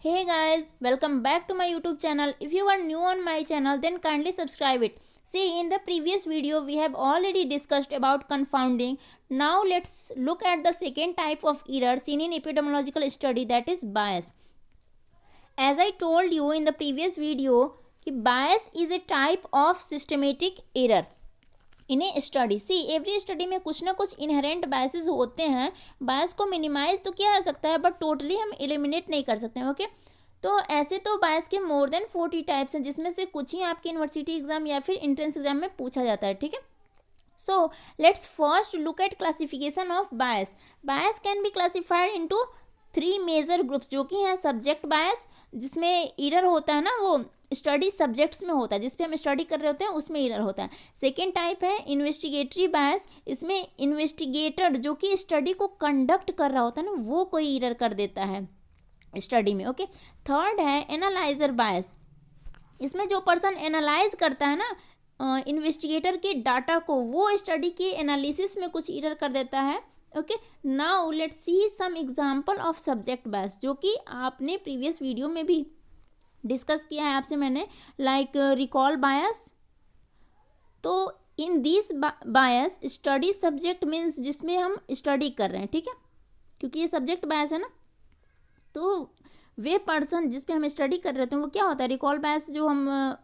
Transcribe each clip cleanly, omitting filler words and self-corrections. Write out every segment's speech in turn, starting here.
Hey guys, welcome back to my YouTube channel. If you are new on my channel, then kindly subscribe it. See, in the previous video, we have already discussed about confounding. Now let's look at the second type of error seen in epidemiological study, that is bias. As I told you in the previous video, bias is a type of systematic error in a study. See every study में कुछ ना कुछ inherent biases होते हैं. बायस को minimise तो किया जा सकता है बट टोटली हम एलिमिनेट नहीं कर सकते हैं. ओके तो ऐसे तो बायस के मोर देन 40 टाइप्स हैं, जिसमें से कुछ ही आपके यूनिवर्सिटी एग्जाम या फिर एंट्रेंस एग्जाम में पूछा जाता है. ठीक है, so let's first look at classification of bias. Bias can be classified into 3 major groups, जो कि हैं सब्जेक्ट बायस, जिसमें एरर होता है ना वो स्टडी सब्जेक्ट्स में होता है, जिस पे हम स्टडी कर रहे होते हैं उसमें एरर होता है. सेकेंड टाइप है इन्वेस्टिगेटरी बायस. इसमें इन्वेस्टिगेटर जो कि स्टडी को कंडक्ट कर रहा होता है ना, वो कोई एरर कर देता है स्टडी में. ओके, थर्ड है एनालाइजर बायस. इसमें जो पर्सन एनालाइज करता है ना इन्वेस्टिगेटर के डाटा को, वो स्टडी के एनालिसिस में कुछ एरर कर देता है. Okay, now let's see some example of subject bias, जो कि आपने प्रीवियस वीडियो में भी डिस्कस किया है आपसे मैंने, लाइक रिकॉल बायस. तो in this bias study subject means जिसमें हम स्टडी कर रहे हैं. ठीक है, क्योंकि ये सब्जेक्ट बायस है ना, तो वे पर्सन जिस पे हम स्टडी कर रहे होते हैं वो क्या होता है. रिकॉल बायस जो हम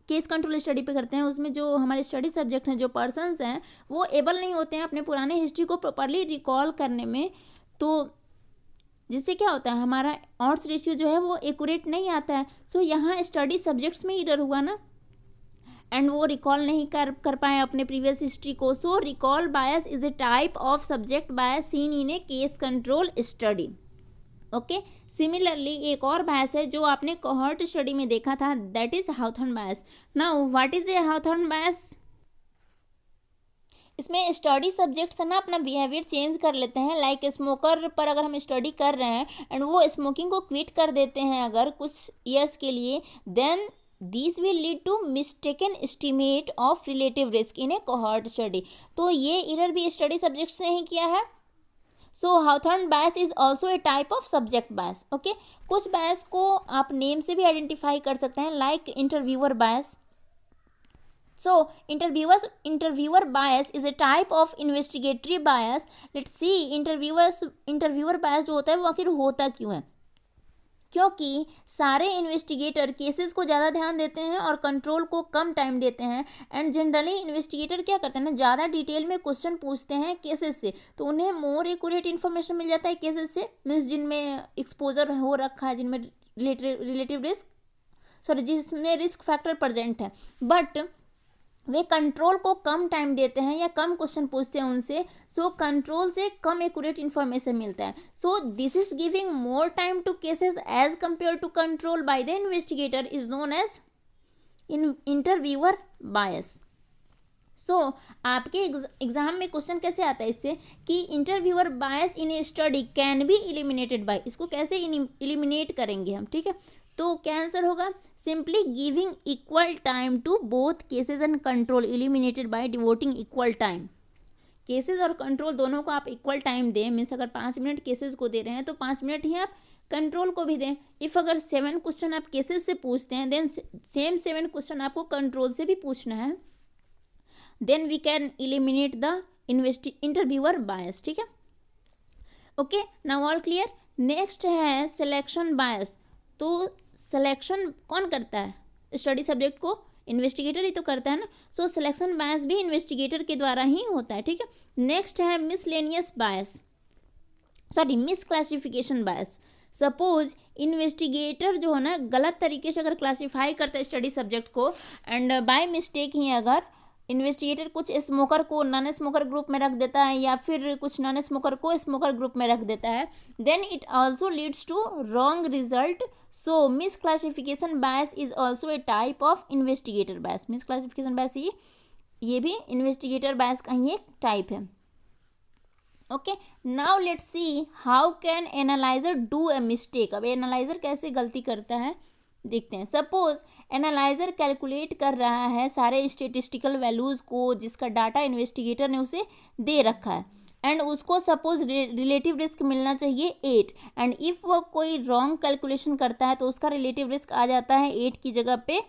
केस कंट्रोल स्टडी पे करते हैं, उसमें जो हमारे स्टडी सब्जेक्ट हैं, जो पर्सन्स हैं, वो एबल नहीं होते हैं अपने पुराने हिस्ट्री को प्रॉपरली रिकॉल करने में. तो जिससे क्या होता है, हमारा ऑड्स रेशियो जो है वो एक्यूरेट नहीं आता है. सो यहाँ स्टडी सब्जेक्ट्स में एरर हुआ ना, एंड वो रिकॉल नहीं कर पाए अपने प्रीवियस हिस्ट्री को. So recall bias is a type of subject bias seen in a case control study. Okay, similarly एक और बायस है जो आपने कोहॉर्ट स्टडी में देखा था, that is Hawthorne bias. Now what is a Hawthorne bias. इसमें स्टडी सब्जेक्ट्स है ना अपना बिहेवियर चेंज कर लेते हैं. लाइक स्मोकर पर अगर हम स्टडी कर रहे हैं एंड वो स्मोकिंग को क्विट कर देते हैं अगर कुछ ईयर्स के लिए, then this will lead to mistaken estimate of relative risk in a cohort study. तो ये एरर भी स्टडी सब्जेक्ट्स ने ही किया है. So Hawthorne bias is also a type of subject bias. Okay, कुछ बायस को आप नेम से भी आइडेंटिफाई कर सकते हैं, like interviewer bias. So, interviewer bias is a type of investigatory bias. Let's see interviewer bias जो होता है वो आखिर होता क्यों है. क्योंकि सारे इन्वेस्टिगेटर केसेस को ज़्यादा ध्यान देते हैं और कंट्रोल को कम टाइम देते हैं. एंड जनरली इन्वेस्टिगेटर क्या करते हैं ना, ज़्यादा डिटेल में क्वेश्चन पूछते हैं केसेस से, तो उन्हें मोर एक्यूरेट इन्फॉर्मेशन मिल जाता है केसेस से, मीन्स जिनमें एक्सपोजर हो रखा है, जिनमें रिलेटिव रिस्क जिसमें रिस्क फैक्टर प्रेजेंट है. बट वे कंट्रोल को कम टाइम देते हैं या कम क्वेश्चन पूछते हैं उनसे. सो कंट्रोल से कम एक्यूरेट इन्फॉर्मेशन मिलता है. So this is giving more time to cases as compare to control by the investigator is known as interviewer bias. So आपके एग्जाम में क्वेश्चन कैसे आता है इससे कि interviewer bias in a study can be eliminated by. इसको कैसे eliminate करेंगे हम. ठीक है, तो क्या आंसर होगा, simply giving equal time to both cases and control eliminated by devoting equal time. Cases और कंट्रोल दोनों को आप इक्वल टाइम दें, मीन्स अगर 5 मिनट केसेस को दे रहे हैं तो 5 मिनट ही आप कंट्रोल को भी दें. इफ़ अगर 7 क्वेश्चन आप केसेस से पूछते हैं, देन सेम 7 क्वेश्चन आपको कंट्रोल से भी पूछना है, then we can eliminate the interviewer bias. ठीक है, okay, now all clear. Next है सिलेक्शन बायस. तो सिलेक्शन कौन करता है स्टडी सब्जेक्ट को, इन्वेस्टिगेटर ही तो करता है ना. सो सिलेक्शन बायस भी इन्वेस्टिगेटर के द्वारा ही होता है. ठीक है, नेक्स्ट है मिसलेनियस बायस, मिस क्लासिफिकेशन बायस. सपोज इन्वेस्टिगेटर जो है ना गलत तरीके से अगर क्लासीफाई करता है स्टडी सब्जेक्ट को, एंड बाय मिस्टेक ही अगर इन्वेस्टिगेटर कुछ स्मोकर को नॉन स्मोकर ग्रुप में रख देता है या फिर कुछ नॉन स्मोकर को स्मोकर ग्रुप में रख देता है, then it also leads to wrong result. So misclassification bias is also a type of investigator bias. Misclassification bias ये भी इन्वेस्टिगेटर बायस का ही एक टाइप है. Okay, now let's see how can analyser do a mistake. अब analyser कैसे गलती करता है देखते हैं. सपोज एनालाइजर कैलकुलेट कर रहा है सारे स्टेटिस्टिकल वैल्यूज़ को जिसका डाटा इन्वेस्टिगेटर ने उसे दे रखा है. एंड उसको सपोज रिलेटिव रिस्क मिलना चाहिए 8, एंड इफ़ वो कोई रॉन्ग कैलकुलेशन करता है तो उसका रिलेटिव रिस्क आ जाता है 8 की जगह पे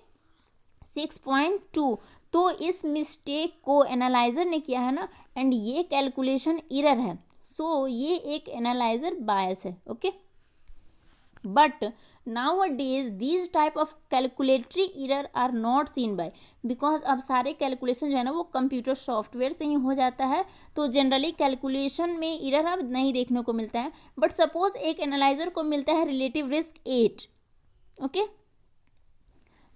6.2। तो इस मिस्टेक को एनालाइजर ने किया है ना, एंड ये कैलकुलेशन एरर है, सो ये एक एनालाइजर बायस है। Okay, but nowadays these type of calculatory error are not seen by, because अब सारे कैलकुलेशन जो है ना वो कंप्यूटर सॉफ्टवेयर से ही हो जाता है, तो जनरली कैलकुलेशन में एरर अब नहीं देखने को मिलता है। बट सपोज एक एनालाइजर को मिलता है रिलेटिव रिस्क 8, ओके,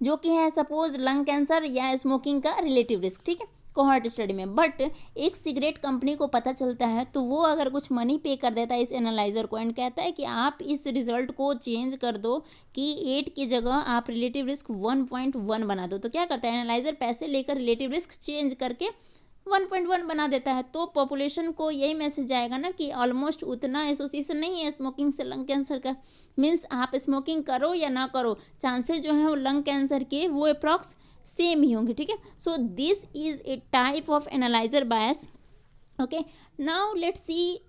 जो कि है सपोज लंग कैंसर या स्मोकिंग का रिलेटिव रिस्क, ठीक है, कोहॉर्ट स्टडी में। बट एक सिगरेट कंपनी को पता चलता है तो वो अगर कुछ मनी पे कर देता है इस एनालाइजर को एंड कहता है कि आप इस रिजल्ट को चेंज कर दो कि 8 की जगह आप रिलेटिव रिस्क 1.1 बना दो, तो क्या करता है एनालाइजर पैसे लेकर रिलेटिव रिस्क चेंज करके 1.1 बना देता है। तो पॉपुलेशन को यही मैसेज आएगा ना कि ऑलमोस्ट उतना एसोसिएशन नहीं है स्मोकिंग से लंग कैंसर का। मीन्स आप स्मोकिंग करो या ना करो, चांसेस जो हैं वो लंग कैंसर के वो अप्रॉक्स सेम ही होंगे, ठीक है। So this is a type of analyser bias. Okay, now let's see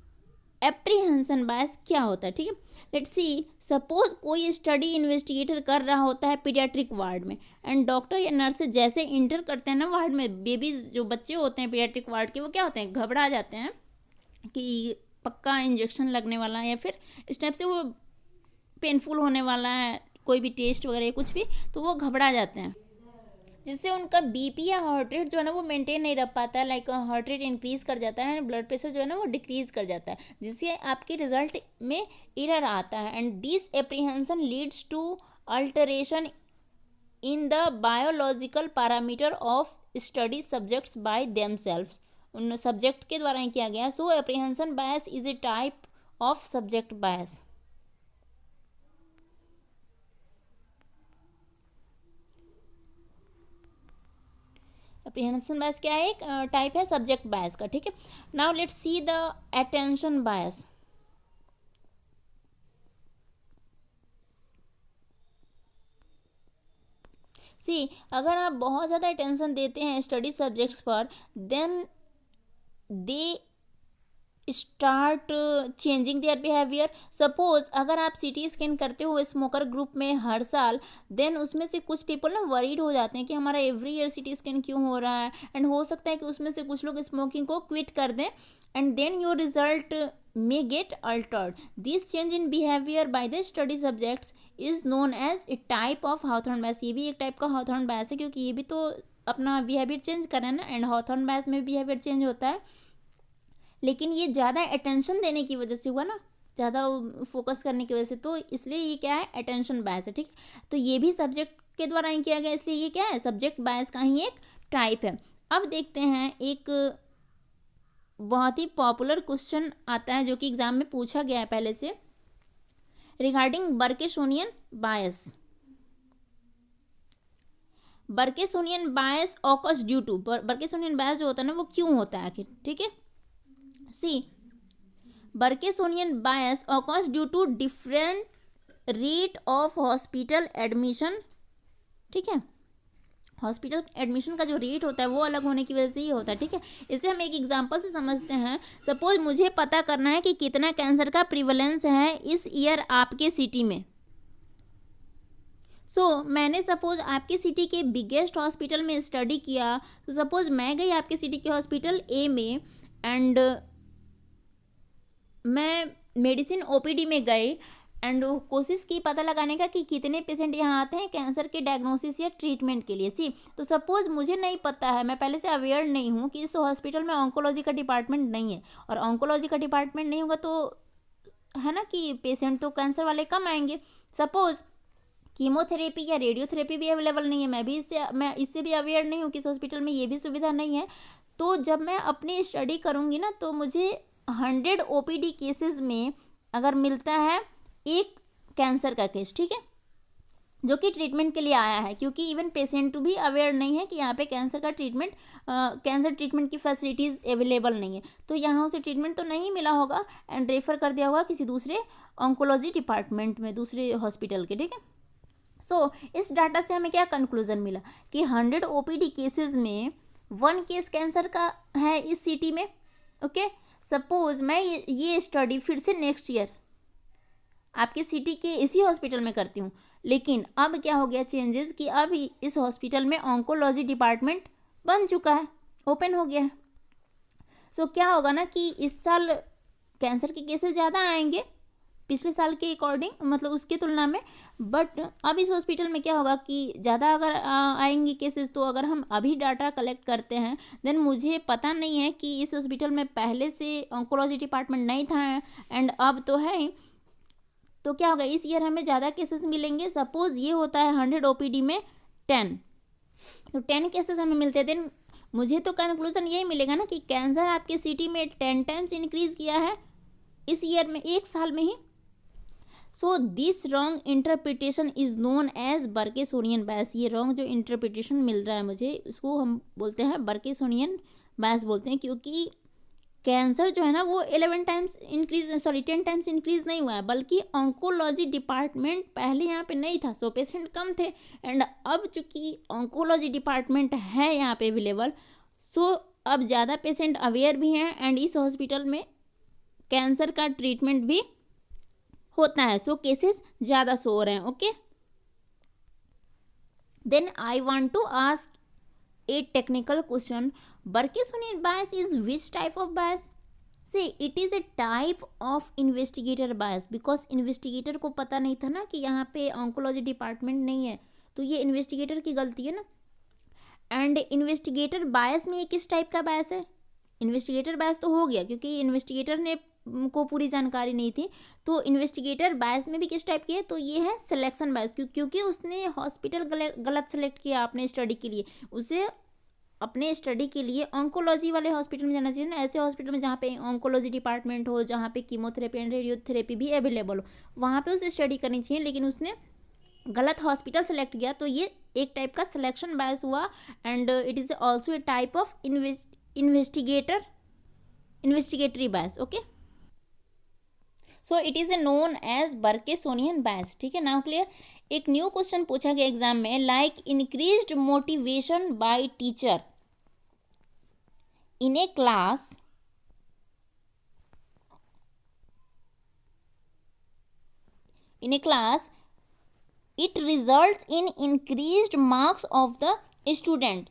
apprehension bias क्या होता है, ठीक है। लेट्स सी, सपोज कोई स्टडी इन्वेस्टिगेटर कर रहा होता है पीडियाट्रिक वार्ड में, एंड डॉक्टर या नर्स जैसे इंटर करते हैं ना वार्ड में, बेबीज जो बच्चे होते हैं पीडियाट्रिक वार्ड के वो क्या होते हैं, घबरा जाते हैं कि पक्का इंजेक्शन लगने वाला है या फिर इस टाइप से वो पेनफुल होने वाला है, कोई भी टेस्ट वगैरह कुछ भी, तो वो घबरा जाते हैं, जिससे उनका बीपी या हार्ट रेट जो है ना वो मेंटेन नहीं रह पाता है, लाइक हार्ट रेट इंक्रीज कर जाता है, ब्लड प्रेशर जो है ना वो डिक्रीज कर जाता है, जिससे आपके रिजल्ट में एरर आता है। And this apprehension leads to alteration in the biological parameter of study subjects by themselves, उन सब्जेक्ट के द्वारा ही किया गया। So apprehension bias is a type of subject bias. Apprehension bias क्या है, एक टाइप है सब्जेक्ट बायस का, ठीक है। Now let's see the attention bias. See, अगर आप बहुत ज़्यादा अटेंशन देते हैं स्टडी सब्जेक्ट्स पर, then they start changing their behaviour. Suppose अगर आप सीटी स्कैन करते हो स्मोकर ग्रुप में हर साल, देन उसमें से कुछ पीपल ना वरीड हो जाते हैं कि हमारा एवरी ईयर सीटी स्कैन क्यों हो रहा है, एंड हो सकता है कि उसमें से कुछ लोग स्मोकिंग को क्विट कर दें, and then your result may get altered. This change in behaviour by the study subjects is known as a type of Hawthorne bias. ये भी एक टाइप का हाउथॉर्न बायस है, क्योंकि ये भी तो अपना बिहेवियर चेंज कर रहे हैं ना, एंड हाउथॉर्न बायस में भी बिहेवियर चेंज होता है, लेकिन ये ज़्यादा अटेंशन देने की वजह से हुआ ना, ज़्यादा फोकस करने की वजह से, तो इसलिए ये क्या है, अटेंशन बायस है, ठीक है। तो ये भी सब्जेक्ट के द्वारा ही किया गया, इसलिए ये क्या है, सब्जेक्ट बायस का ही एक टाइप है। अब देखते हैं एक बहुत ही पॉपुलर क्वेश्चन आता है जो कि एग्जाम में पूछा गया है पहले से, regarding Berksonian bias. Berksonian bias occurs due to, Berksonian bias जो होता है ना वो क्यों होता है आखिर, ठीक है। सी, बर्केसोनियन बायस occurs due to different rate of hospital admission, ठीक है। हॉस्पिटल एडमिशन का जो रेट होता है वो अलग होने की वजह से ही होता है, ठीक है। इसे हम एक एग्जांपल से समझते हैं। सपोज मुझे पता करना है कि कितना कैंसर का प्रिवलेंस है इस ईयर आपके सिटी में। मैंने सपोज आपके सिटी के बिगेस्ट हॉस्पिटल में स्टडी किया, तो सपोज मैं गई आपके सिटी के हॉस्पिटल ए में, एंड मैं मेडिसिन ओपीडी में गई, एंड कोशिश की पता लगाने का कि कितने पेशेंट यहाँ आते हैं कैंसर के डायग्नोसिस या ट्रीटमेंट के लिए। सी, तो सपोज मुझे नहीं पता है, मैं पहले से अवेयर नहीं हूँ कि इस हॉस्पिटल में ऑन्कोलॉजी का डिपार्टमेंट नहीं है, और ऑन्कोलॉजी का डिपार्टमेंट नहीं होगा तो है ना कि पेशेंट तो कैंसर वाले कम आएंगे। सपोज कीमोथेरेपी या रेडियोथेरेपी भी अवेलेबल नहीं है, मैं इससे भी अवेयर नहीं हूँ कि इस हॉस्पिटल में ये भी सुविधा नहीं है। तो जब मैं अपनी स्टडी करूँगी ना, तो मुझे 100 ओपीडी केसेस में अगर मिलता है एक कैंसर का केस, ठीक है, जो कि ट्रीटमेंट के लिए आया है, क्योंकि इवन पेशेंट भी अवेयर नहीं है कि यहाँ पे कैंसर का ट्रीटमेंट कैंसर ट्रीटमेंट की फैसिलिटीज़ अवेलेबल नहीं है, तो यहाँ उसे ट्रीटमेंट तो नहीं मिला होगा एंड रेफर कर दिया होगा किसी दूसरे ऑन्कोलॉजी डिपार्टमेंट में, दूसरे हॉस्पिटल के, ठीक है। सो इस डाटा से हमें क्या कंक्लूजन मिला कि 100 ओपीडी केसेस में 1 केस कैंसर का है इस सिटी में, ओके। सपोज मैं ये स्टडी फिर से नेक्स्ट ईयर आपके सिटी के इसी हॉस्पिटल में करती हूँ, लेकिन अब क्या हो गया चेंजेस कि अब इस हॉस्पिटल में ऑन्कोलॉजी डिपार्टमेंट बन चुका है, ओपन हो गया है। सो क्या होगा ना कि इस साल कैंसर के केसेस ज़्यादा आएंगे पिछले साल के अकॉर्डिंग, मतलब उसकी तुलना में। बट अब इस हॉस्पिटल में क्या होगा कि ज़्यादा अगर आएंगे केसेस, तो अगर हम अभी डाटा कलेक्ट करते हैं देन मुझे पता नहीं है कि इस हॉस्पिटल में पहले से ऑन्कोलॉजी डिपार्टमेंट नहीं था एंड अब तो है, तो क्या होगा इस ईयर हमें ज़्यादा केसेस मिलेंगे। सपोज ये होता है 100 ओपीडी में 10, तो 10 केसेस हमें मिलते हैं, देन मुझे तो कंक्लूजन यही मिलेगा ना कि कैंसर आपके सिटी में 10 टाइम्स इंक्रीज किया है इस ईयर में, एक साल में ही। So this wrong interpretation is known as Berksonian bias. ये रॉन्ग जो इंटरप्रिटेशन मिल रहा है मुझे, इसको हम बोलते हैं बर्केसोनियन बायस बोलते हैं, क्योंकि कैंसर जो है ना वो 10 टाइम्स इंक्रीज नहीं हुआ है, बल्कि ऑन्कोलॉजी डिपार्टमेंट पहले यहाँ पे नहीं था, सो पेशेंट कम थे। एंड अब चूंकि ऑन्कोलॉजी डिपार्टमेंट है यहाँ पे अवेलेबल, सो अब ज़्यादा पेशेंट अवेयर भी हैं एंड इस हॉस्पिटल में कैंसर का ट्रीटमेंट भी होता है, सो केसेस ज़्यादा शो हो रहे हैं। Okay, then I want to ask a technical question. Burkesonian bias is which type of bias? See, it is a type of investigator bias, because investigator को पता नहीं था ना कि यहाँ पे ऑन्कोलॉजी डिपार्टमेंट नहीं है, तो ये इन्वेस्टिगेटर की गलती है ना। एंड इन्वेस्टिगेटर बायस में ये किस टाइप का बायस है? इन्वेस्टिगेटर बायस तो हो गया क्योंकि इन्वेस्टिगेटर ने को पूरी जानकारी नहीं थी, तो इन्वेस्टिगेटर बायस में भी किस टाइप की है? तो ये है सिलेक्शन बायस, क्योंकि उसने हॉस्पिटल गलत सेलेक्ट किया अपने स्टडी के लिए। उसे अपने स्टडी के लिए ऑन्कोलॉजी वाले हॉस्पिटल में जाना चाहिए ना, ऐसे हॉस्पिटल में जहाँ पे ऑन्कोलॉजी डिपार्टमेंट हो, जहाँ पे कीमोथेरेपी एंड रेडियोथेरेपी भी अवेलेबल हो, वहाँ पे उसे स्टडी करनी चाहिए, लेकिन उसने गलत हॉस्पिटल सेलेक्ट किया, तो ये एक टाइप का सिलेक्शन बायस हुआ। And it is also a type of investigatory bias. Okay, so it is a known as Berksonian bias. ठीक है, नाउ क्लियर। एक न्यू क्वेश्चन पूछा गया एग्जाम में, like increased motivation by teacher in a class it results in increased marks of the student.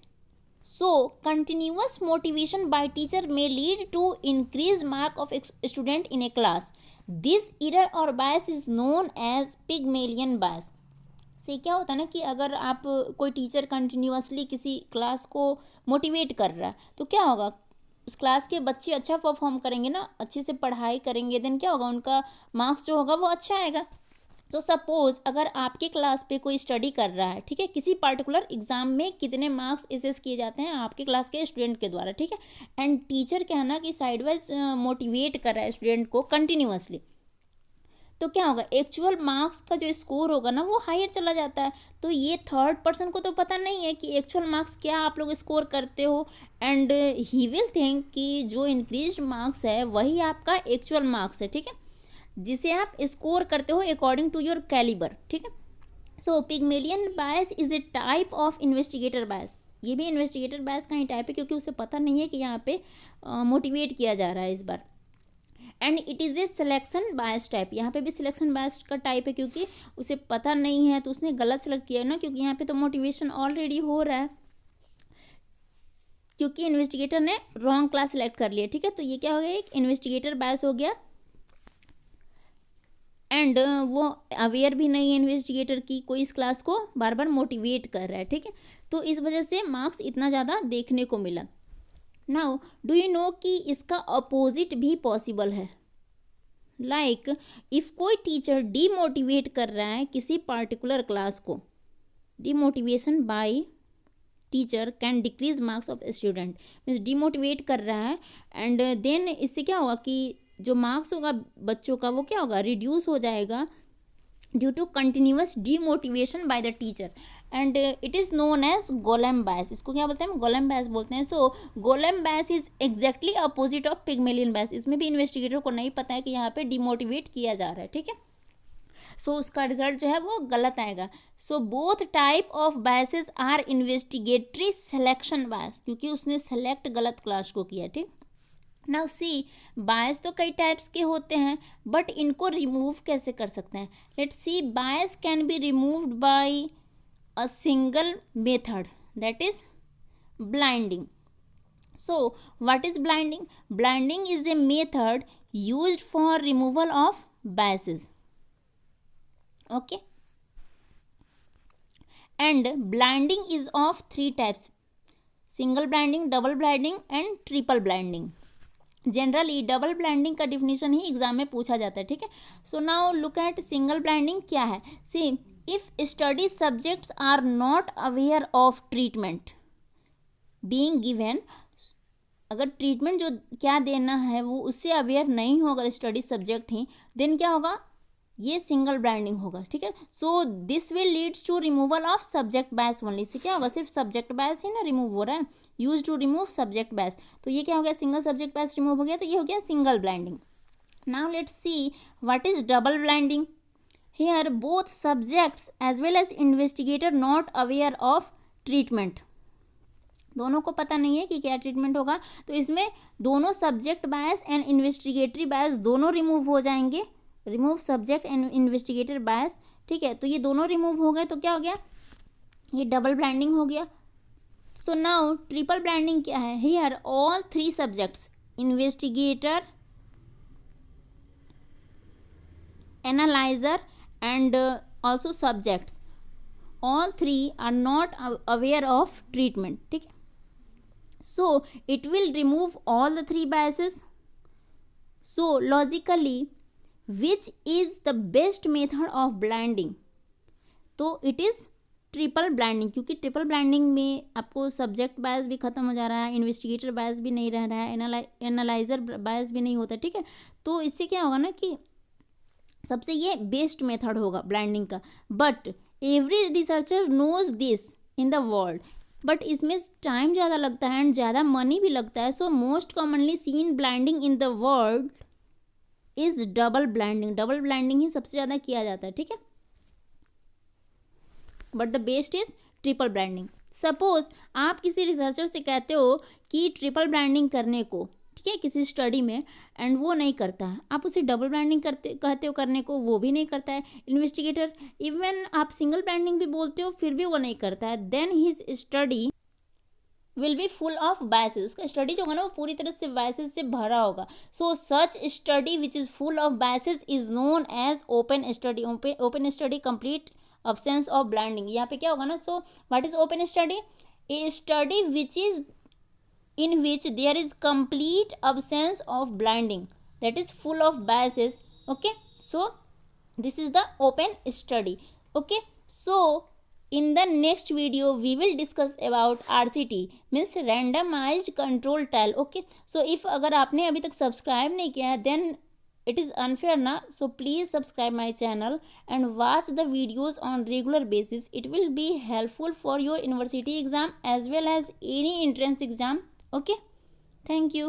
So continuous motivation by teacher may lead to increased mark of student in a class. This error or bias is known as Pygmalion bias. से क्या होता है ना कि अगर आप कोई teacher continuously किसी क्लास को मोटिवेट कर रहा है, तो क्या होगा, उस क्लास के बच्चे अच्छा परफॉर्म करेंगे ना, अच्छे से पढ़ाई करेंगे, देन क्या होगा, उनका मार्क्स जो होगा वो अच्छा आएगा। तो सपोज अगर आपके क्लास पे कोई स्टडी कर रहा है, ठीक है, किसी पर्टिकुलर एग्जाम में कितने मार्क्स असेस किए जाते हैं आपके क्लास के स्टूडेंट के द्वारा, ठीक है, एंड टीचर क्या है ना कि साइड वाइज मोटिवेट कर रहा है स्टूडेंट को कंटिन्यूसली, तो क्या होगा, एक्चुअल मार्क्स का जो स्कोर होगा ना वो हायर चला जाता है। तो ये थर्ड पर्सन को तो पता नहीं है कि एक्चुअल मार्क्स क्या आप लोग स्कोर करते हो, एंड ही विल थिंक कि जो इंक्रीज्ड मार्क्स है वही आपका एक्चुअल मार्क्स है, ठीक है, जिसे आप स्कोर करते हो अकॉर्डिंग टू योर कैलिबर। ठीक है, so Pygmalion bias is a type of investigator bias. ये भी इन्वेस्टिगेटर बायस का ही टाइप है, क्योंकि उसे पता नहीं है कि यहाँ पे मोटिवेट किया जा रहा है इस बार। And it is a selection bias type, यहाँ पे भी सिलेक्शन बायस का टाइप है, क्योंकि उसे पता नहीं है तो उसने गलत सेलेक्ट किया है ना, क्योंकि यहाँ पे तो मोटिवेशन ऑलरेडी हो रहा है, क्योंकि इन्वेस्टिगेटर ने रॉन्ग क्लास सेलेक्ट कर लिया। ठीक है, तो ये क्या हो गया, एक इन्वेस्टिगेटर बायस हो गया, एंड वो अवेयर भी नहीं है इन्वेस्टिगेटर की, कोई इस क्लास को बार बार मोटिवेट कर रहा है। ठीक है, तो इस वजह से मार्क्स इतना ज़्यादा देखने को मिला। नाउ डू यू नो कि इसका अपोजिट भी पॉसिबल है। लाइक इफ़ कोई टीचर डीमोटिवेट कर रहा है किसी पार्टिकुलर क्लास को, demotivation by teacher can decrease marks of student, means demotivate कर रहा है, एंड देन इससे क्या होगा कि जो मार्क्स होगा बच्चों का वो क्या होगा, रिड्यूस हो जाएगा due to continuous demotivation by the teacher, and it is known as Golem bias. इसको क्या बोलते हैं, गोलेम बायस बोलते हैं। So Golem bias is exactly opposite of Pygmalion bias. इसमें भी इन्वेस्टिगेटर को नहीं पता है कि यहाँ पे डीमोटिवेट किया जा रहा है। ठीक है, सो उसका रिजल्ट जो है वो गलत आएगा। So both type of biases are investigatory selection bias, क्योंकि उसने सेलेक्ट गलत क्लास को किया। ठीक, नाउ सी, बायस तो कई टाइप्स के होते हैं, बट इनको रिमूव कैसे कर सकते हैं? Let's see, bias can be removed by a single method, that is blinding. So what is blinding? Blinding is a method used for removal of biases. Okay, and blinding is of three types: single blinding, double blinding and triple blinding. Generally double blinding का definition ही exam में पूछा जाता है, ठीक है. So now look at single blinding क्या है. See, if study subjects are not aware of treatment being given, अगर ट्रीटमेंट जो क्या देना है वो उससे अवेयर नहीं हो, अगर स्टडी सब्जेक्ट ही, देन क्या होगा, ये सिंगल ब्रांडिंग होगा, ठीक है. So this will leads to removal of subject bias only. इससे क्या होगा, सिर्फ सब्जेक्ट बायस ही ना रिमूव हो रहा है, यूज टू रिमूव सब्जेक्ट बायस. तो ये क्या हो गया, सिंगल सब्जेक्ट बायस रिमूव हो गया, तो ये हो गया single blinding. Now let's see what is double blinding. Here both subjects as well as investigator not aware of treatment, दोनों को पता नहीं है कि क्या ट्रीटमेंट होगा, तो इसमें दोनों सब्जेक्ट बायस एंड इन्वेस्टिगेटरी बायस दोनों रिमूव हो जाएंगे. रिमूव सब्जेक्ट एंड इन्वेस्टिगेटर बायस, ठीक है. तो ये दोनों रिमूव हो गए, तो क्या हो गया, ये डबल ब्रांडिंग हो गया. सो नाउ ट्रिपल ब्रांडिंग क्या है. Here all three subjects, investigator, analyser and also subjects, all three are not aware of treatment, ठीक है. So it will remove all the three biases. So logically, which is the best method of blinding? तो it is triple blinding, क्योंकि triple blinding में आपको subject बायस भी खत्म हो जा रहा है, इन्वेस्टिगेटर बायस भी नहीं रह रहा है, एनालाइजर बायस भी नहीं होता, ठीक है. तो इससे क्या होगा ना कि सबसे ये बेस्ट मेथड होगा ब्लाइंडिंग का. But every researcher knows this in the world, but इसमें टाइम ज़्यादा लगता है एंड ज़्यादा मनी भी लगता है. So most commonly seen blinding in the world is double blinding. Double blinding ही सबसे ज़्यादा किया जाता है, ठीक है. But the best is triple blinding. Suppose आप किसी रिसर्चर से कहते हो कि ट्रिपल ब्लाइंडिंग करने को, ठीक है, किसी स्टडी में, एंड वो नहीं करता है, आप उसे डबल ब्लाइंडिंग कहते हो करने को, वो भी नहीं करता है. इन्वेस्टिगेटर, इवन आप सिंगल ब्लाइंडिंग भी बोलते हो फिर भी वो नहीं करता है. Then his study will be full of biases. उसका स्टडी जो होगा ना वो पूरी तरह से बायसेस से भरा होगा. So such study which is full of biases is known as open study. Open study complete absence of blinding. यहाँ पे क्या होगा ना, so what is open study? A study which is in which there is complete absence of blinding, that is full of biases. Okay, so this is the open study. Okay, so in the next video we will discuss about RCT, means randomized control trial. Okay, so if अगर आपने अभी तक subscribe नहीं किया है then it is unfair ना, so please subscribe my channel and watch the videos on regular basis. It will be helpful for your university exam as well as any entrance exam. Okay, thank you.